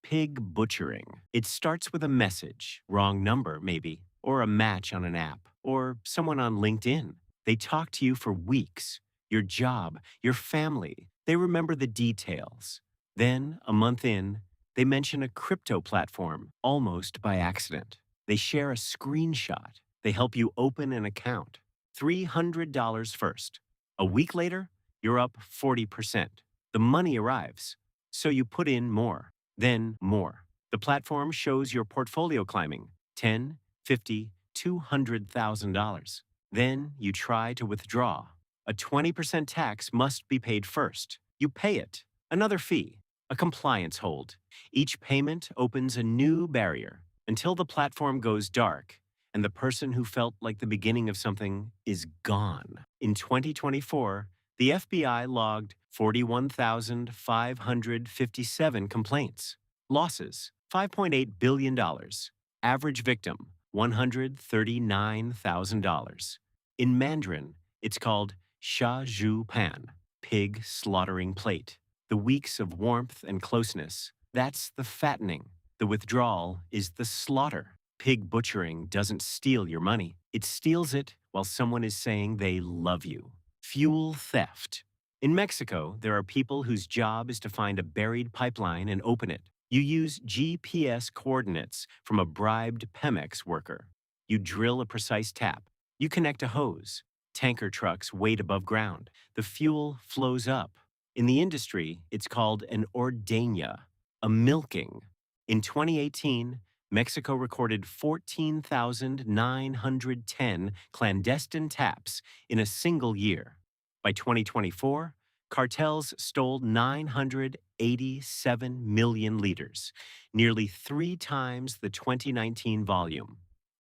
Pig butchering. It starts with a message, wrong number maybe, or a match on an app, or someone on LinkedIn. They talk to you for weeks. Your job, your family. They remember the details. Then, a month in, they mention a crypto platform, almost by accident. They share a screenshot. They help you open an account. $300 first. A week later, you're up 40%. The money arrives. So you put in more, then more. The platform shows your portfolio climbing 10, 50, $200,000. Then you try to withdraw. A 20% tax must be paid first. You pay it. Another fee. A compliance hold. Each payment opens a new barrier until the platform goes dark and the person who felt like the beginning of something is gone. In 2024, the FBI logged 41,557 complaints. Losses, $5.8 billion. Average victim, $139,000. In Mandarin, it's called Sha Zhu Pan, pig slaughtering plate. The weeks of warmth and closeness, that's the fattening. The withdrawal is the slaughter. Pig butchering doesn't steal your money. It steals it while someone is saying they love you. Fuel theft. In Mexico, there are people whose job is to find a buried pipeline and open it. You use GPS coordinates from a bribed Pemex worker. You drill a precise tap. You connect a hose. Tanker trucks wait above ground. The fuel flows up. In the industry, it's called an ordeña, a milking. In 2018, Mexico recorded 14,910 clandestine taps in a single year. By 2024, cartels stole 987 million liters, nearly 3 times the 2019 volume.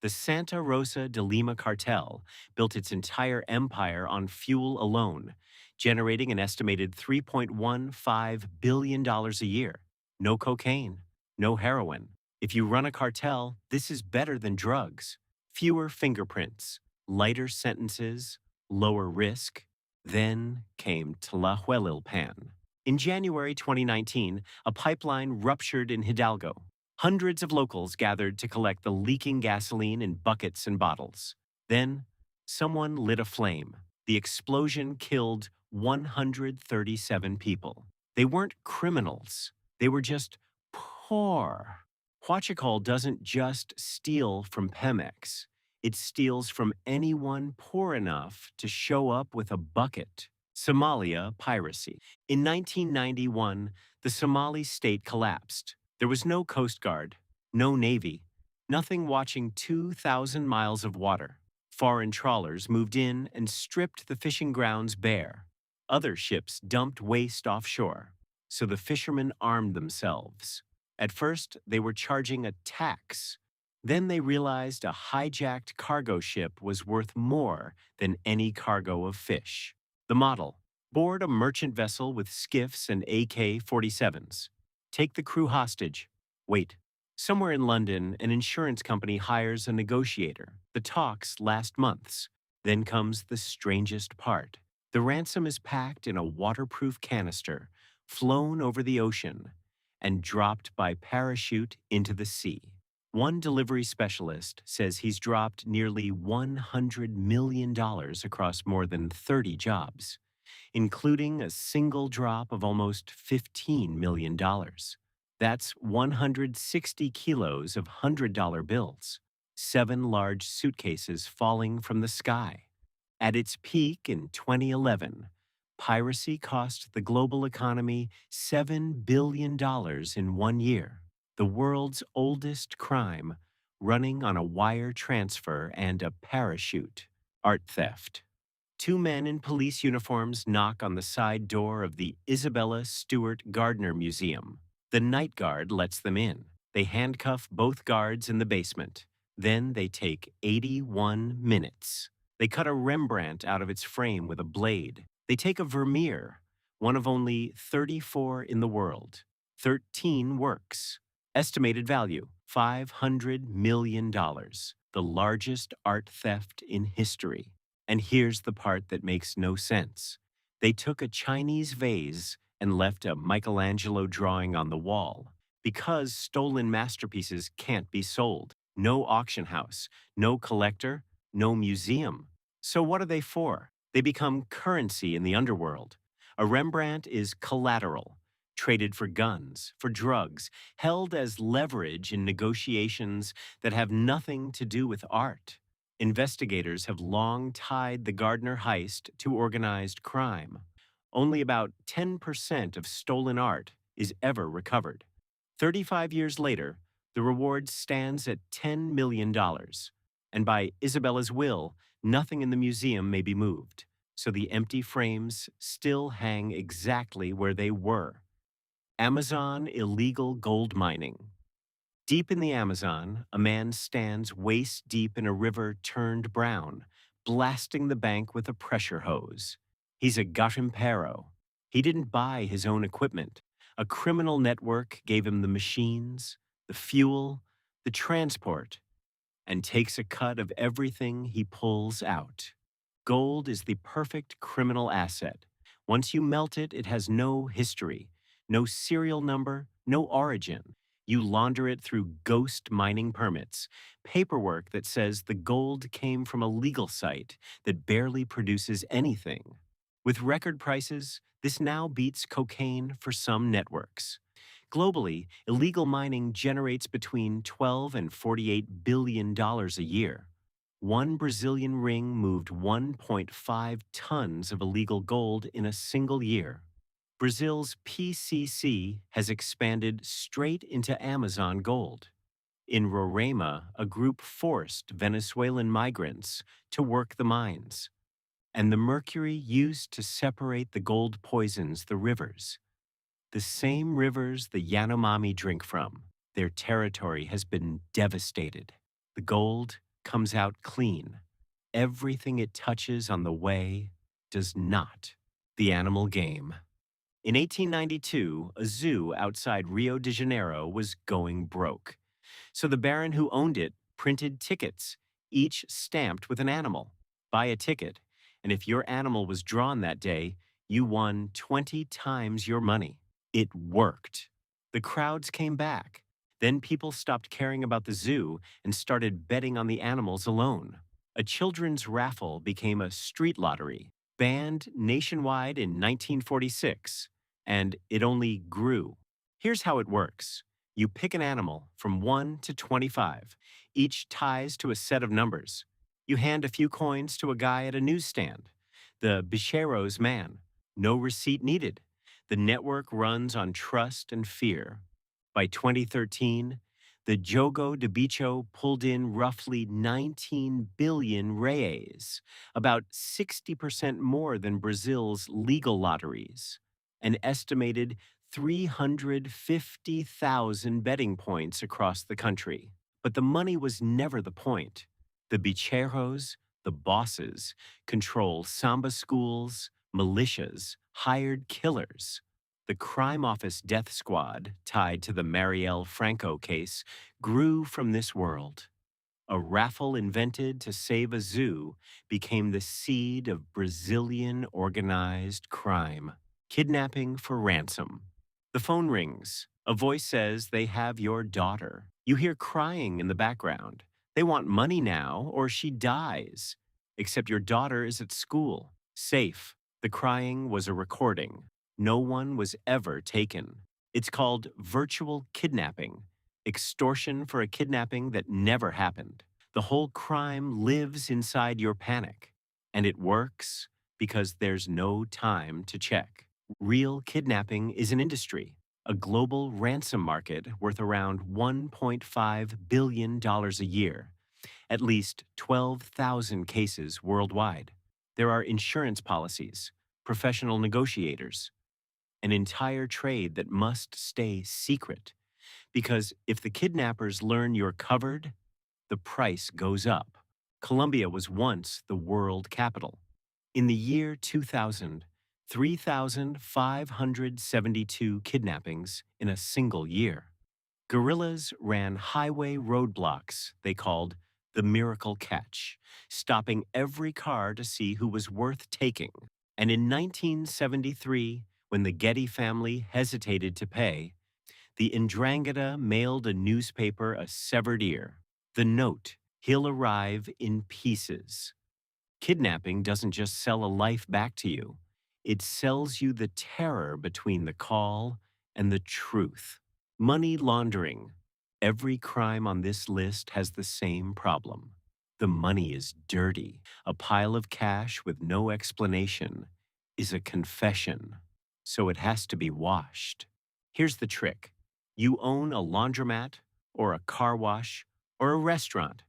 The Santa Rosa de Lima cartel built its entire empire on fuel alone, generating an estimated $3.15 billion a year. No cocaine, no heroin. If you run a cartel, this is better than drugs. Fewer fingerprints, lighter sentences, lower risk. Then came Tlahuelilpan. In January 2019, a pipeline ruptured in Hidalgo. Hundreds of locals gathered to collect the leaking gasoline in buckets and bottles. Then, someone lit a flame. The explosion killed 137 people. They weren't criminals. They were just poor. Huachicol doesn't just steal from Pemex. It steals from anyone poor enough to show up with a bucket. Somalia piracy. In 1991, the Somali state collapsed. There was no Coast Guard, no Navy, nothing watching 2,000 miles of water. Foreign trawlers moved in and stripped the fishing grounds bare. Other ships dumped waste offshore. So the fishermen armed themselves. At first, they were charging a tax. Then they realized a hijacked cargo ship was worth more than any cargo of fish. The model: board a merchant vessel with skiffs and AK-47s. Take the crew hostage. Wait. Somewhere in London, an insurance company hires a negotiator. The talks last months. Then comes the strangest part. The ransom is packed in a waterproof canister, flown over the ocean, and dropped by parachute into the sea. One delivery specialist says he's dropped nearly $100 million across more than 30 jobs, including a single drop of almost $15 million. That's 160 kilos of $100 bills, 7 large suitcases falling from the sky. At its peak in 2011, piracy cost the global economy $7 billion in 1 year, the world's oldest crime, running on a wire transfer and a parachute. Art theft. 2 men in police uniforms knock on the side door of the Isabella Stewart Gardner Museum. The night guard lets them in. They handcuff both guards in the basement. Then they take 81 minutes. They cut a Rembrandt out of its frame with a blade. They take a Vermeer, one of only 34 in the world. 13 works. Estimated value, $500 million, the largest art theft in history. And here's the part that makes no sense. They took a Chinese vase and left a Michelangelo drawing on the wall Because stolen masterpieces can't be sold. No auction house, no collector, no museum. So what are they for? They become currency in the underworld. A Rembrandt is collateral, traded for guns, for drugs, held as leverage in negotiations that have nothing to do with art. Investigators have long tied the Gardner heist to organized crime. Only about 10% of stolen art is ever recovered. 35 years later, the reward stands at $10 million. dollars. And by Isabella's will, nothing in the museum may be moved. So the empty frames still hang exactly where they were. Amazon illegal gold mining. Deep in the Amazon, a man stands waist deep in a river turned brown, blasting the bank with a pressure hose. He's a garimpero. He didn't buy his own equipment. A criminal network gave him the machines, the fuel, the transport, and takes a cut of everything he pulls out. Gold is the perfect criminal asset. Once you melt it, it has no history, no serial number, no origin. You launder it through ghost mining permits, paperwork that says the gold came from a legal site that barely produces anything. With record prices, this now beats cocaine for some networks. Globally, illegal mining generates between 12 and $48 billion a year. One Brazilian ring moved 1.5 tons of illegal gold in a single year. Brazil's PCC has expanded straight into Amazon gold. In Roraima, a group forced Venezuelan migrants to work the mines, and the mercury used to separate the gold poisons the rivers. The same rivers the Yanomami drink from. Their territory has been devastated. The gold comes out clean. Everything it touches on the way does not. The animal game. In 1892, a zoo outside Rio de Janeiro was going broke. So the baron who owned it printed tickets, each stamped with an animal. Buy a ticket, and if your animal was drawn that day, you won 20 times your money. It worked. The crowds came back. Then people stopped caring about the zoo and started betting on the animals alone. A children's raffle became a street lottery, banned nationwide in 1946, and it only grew. Here's how it works. You pick an animal from 1 to 25, each ties to a set of numbers. You hand a few coins to a guy at a newsstand, the bichero's man. No receipt needed. The network runs on trust and fear. By 2013, the Jogo de Bicho pulled in roughly 19 billion reais, about 60% more than Brazil's legal lotteries. An estimated 350,000 betting points across the country. But the money was never the point. The bicheros, the bosses, control samba schools, militias, hired killers. The crime office death squad, tied to the Marielle Franco case, grew from this world. A raffle invented to save a zoo became the seed of Brazilian organized crime. Kidnapping for ransom. The phone rings. A voice says they have your daughter. You hear crying in the background. They want money now or she dies. Except your daughter is at school, safe. The crying was a recording. No one was ever taken. It's called virtual kidnapping, extortion for a kidnapping that never happened. The whole crime lives inside your panic, and it works because there's no time to check. Real kidnapping is an industry, a global ransom market worth around $1.5 billion a year, at least 12,000 cases worldwide. There are insurance policies, professional negotiators, an entire trade that must stay secret. Because if the kidnappers learn you're covered, the price goes up. Colombia was once the world capital. In the year 2000, 3,572 kidnappings in a single year. Guerrillas ran highway roadblocks they called the miracle catch, stopping every car to see who was worth taking. And in 1973, when the Getty family hesitated to pay, The Ndrangheta mailed a newspaper a severed ear. The note, he'll arrive in pieces. Kidnapping doesn't just sell a life back to you, it sells you the terror between the call and the truth. Money laundering. Every crime on this list has the same problem. The money is dirty. A pile of cash with no explanation is a confession, so it has to be washed. Here's the trick: you own a laundromat, or a car wash, or a restaurant,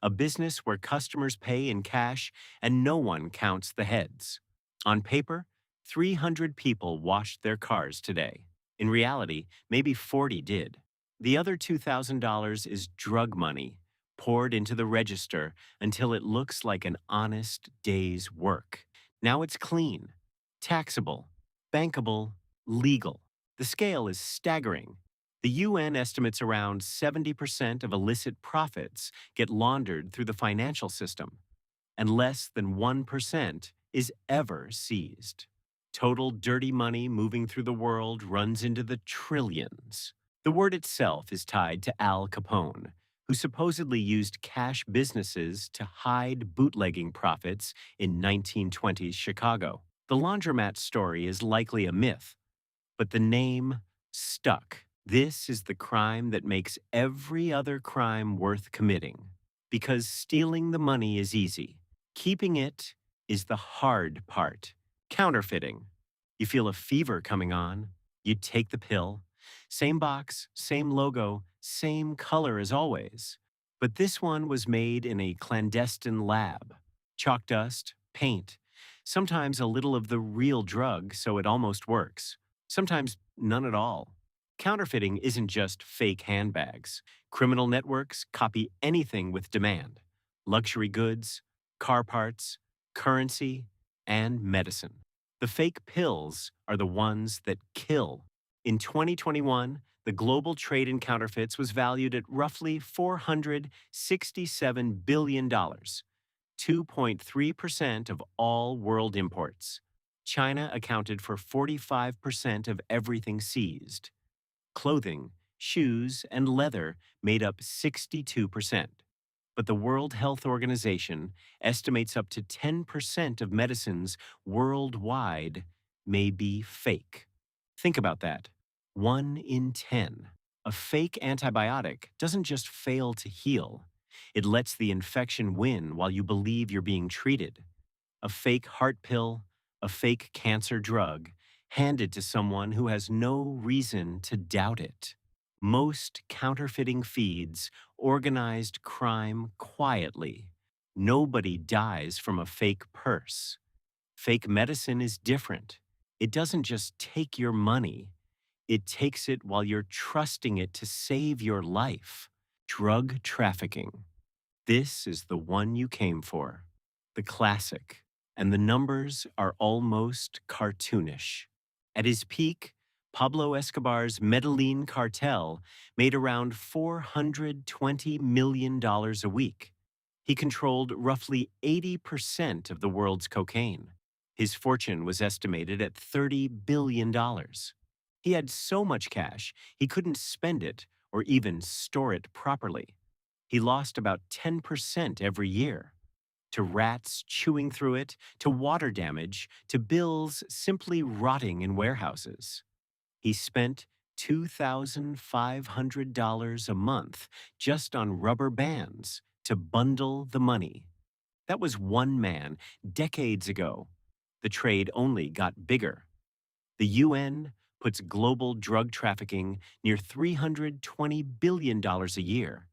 a business where customers pay in cash and no one counts the heads. On paper, 300 people washed their cars today. In reality, maybe 40 did. The other $2,000 is drug money poured into the register until it looks like an honest day's work. Now it's clean, taxable, bankable, legal. The scale is staggering. The UN estimates around 70% of illicit profits get laundered through the financial system, and less than 1% is ever seized. Total dirty money moving through the world runs into the trillions. The word itself is tied to Al Capone, who supposedly used cash businesses to hide bootlegging profits in 1920s Chicago. The laundromat story is likely a myth, but the name stuck. This is the crime that makes every other crime worth committing. Because stealing the money is easy. Keeping it is the hard part. Counterfeiting. You feel a fever coming on. You take the pill. Same box, same logo, same color as always. But this one was made in a clandestine lab. Chalk dust, paint, sometimes a little of the real drug so it almost works. Sometimes none at all. Counterfeiting isn't just fake handbags. Criminal networks copy anything with demand: luxury goods, car parts, currency, and medicine. The fake pills are the ones that kill. In 2021, the global trade in counterfeits was valued at roughly $467 billion, 2.3% of all world imports. China accounted for 45% of everything seized. Clothing, shoes, and leather made up 62%. But the World Health Organization estimates up to 10% of medicines worldwide may be fake. Think about that. 1 in 10. A fake antibiotic doesn't just fail to heal, it lets the infection win while you believe you're being treated. A fake heart pill, a fake cancer drug, handed to someone who has no reason to doubt it. Most counterfeiting feeds organized crime quietly. Nobody dies from a fake purse. Fake medicine is different. It doesn't just take your money, it takes it while you're trusting it to save your life. Drug trafficking. This is the one you came for. The classic. And the numbers are almost cartoonish. At his peak, Pablo Escobar's Medellin cartel made around $420 million a week. He controlled roughly 80% of the world's cocaine. His fortune was estimated at $30 billion. He had so much cash, he couldn't spend it or even store it properly. He lost about 10% every year. To rats chewing through it, to water damage, to bills simply rotting in warehouses. He spent $2,500 a month just on rubber bands to bundle the money. That was one man decades ago. The trade only got bigger. The UN puts global drug trafficking near $320 billion a year.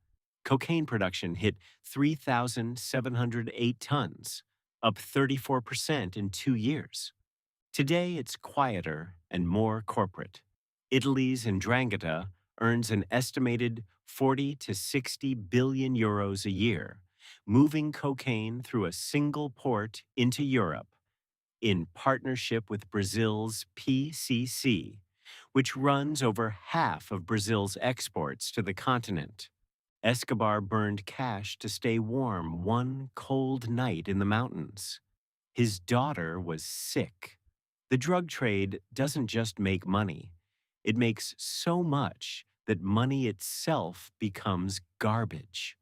Cocaine production hit 3,708 tons, up 34% in 2 years. Today, it's quieter and more corporate. Italy's Ndrangheta earns an estimated 40 to 60 billion euros a year, moving cocaine through a single port into Europe, in partnership with Brazil's PCC, which runs over half of Brazil's exports to the continent. Escobar burned cash to stay warm one cold night in the mountains. His daughter was sick. The drug trade doesn't just make money, It makes so much that money itself becomes garbage.